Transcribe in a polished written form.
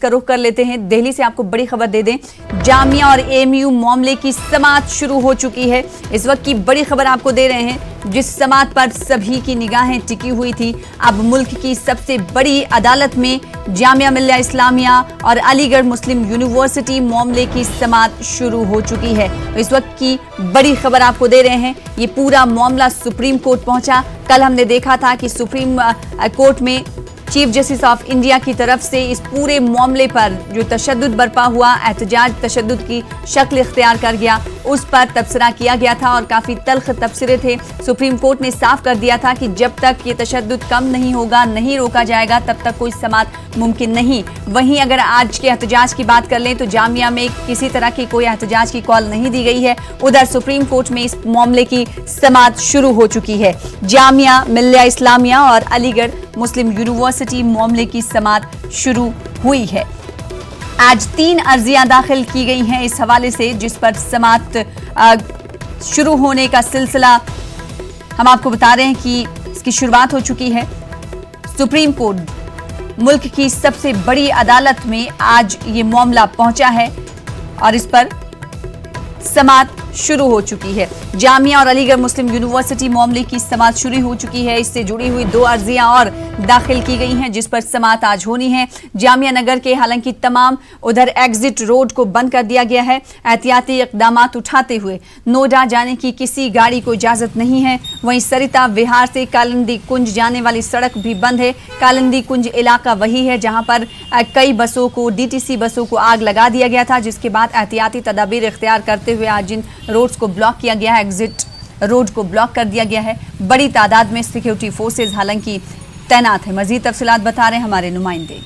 का रुख कर लेते हैं। दिल्ली से आपको बड़ी खबर दे दें, जामिया और एएमयू मामले की समाअत शुरू हो चुकी है। इस वक्त की बड़ी खबर आपको दे रहे हैं, जिस समाअत पर सभी की निगाहें टिकी हुई थी, अब मुल्क की सबसे बड़ी अदालत में जामिया मिल्लिया इस्लामिया और अलीगढ़ मुस्लिम यूनिवर्सिटी मामले की समाअत शुरू हो चुकी है। तो इस वक्त की बड़ी खबर आपको दे रहे हैं, ये पूरा मामला सुप्रीम कोर्ट पहुंचा। कल हमने देखा था कि सुप्रीम कोर्ट में चीफ जस्टिस ऑफ इंडिया की तरफ से इस पूरे मामले पर जो तशद्दुद बरपा हुआ, एहतजाज तशद्दुद की शक्ल इख्तियार कर गया, उस पर तबसरा किया गया था और काफ़ी तल्ख तबसरे थे। सुप्रीम कोर्ट ने साफ कर दिया था कि जब तक ये तशद्दुद कम नहीं होगा, नहीं रोका जाएगा, तब तक कोई समाअत मुमकिन नहीं। वहीं अगर आज के एहतजाज की बात कर लें तो जामिया में किसी तरह की कोई एहतजाज की कॉल नहीं दी गई है। उधर सुप्रीम कोर्ट में इस मामले की समाअत शुरू हो चुकी है। जामिया मिल्लिया इस्लामिया और अलीगढ़ मुस्लिम यूनिवर्सिटी मामले की समाअत शुरू हुई है। आज 3 अर्जियां दाखिल की गई हैं इस हवाले से, जिस पर समाअत शुरू होने का सिलसिला हम आपको बता रहे हैं कि इसकी शुरुआत हो चुकी है। सुप्रीम कोर्ट मुल्क की सबसे बड़ी अदालत में आज ये मामला पहुंचा है और इस पर समाअत शुरू हो चुकी है। जामिया और अलीगढ़ मुस्लिम यूनिवर्सिटी मामले की समाअत शुरू हो चुकी है। इससे जुड़ी हुई 2 अर्जियां और दाखिल की गई हैं, जिस पर समाअत आज होनी है। जामिया नगर के हालांकि तमाम उधर एग्जिट रोड को बंद कर दिया गया है। एहतियाती इक़दामात उठाते हुए नोएडा जाने की किसी गाड़ी को इजाजत नहीं है। वहीं सरिता विहार से कालिंदी कुंज जाने वाली सड़क भी बंद है। कालिंदी कुंज इलाका वही है जहां पर कई बसों को, डीटीसी बसों को आग लगा दिया गया था, जिसके बाद एहतियाती तदाबीर इख्तियार करते हुए आज इन रोड्स को ब्लॉक किया गया है। एग्जिट रोड को ब्लॉक कर दिया गया है। बड़ी तादाद में सिक्योरिटी फोर्सेज हालांकि तैनात है। मजीद तफसीलात बता रहे हैं हमारे नुमाइंदे।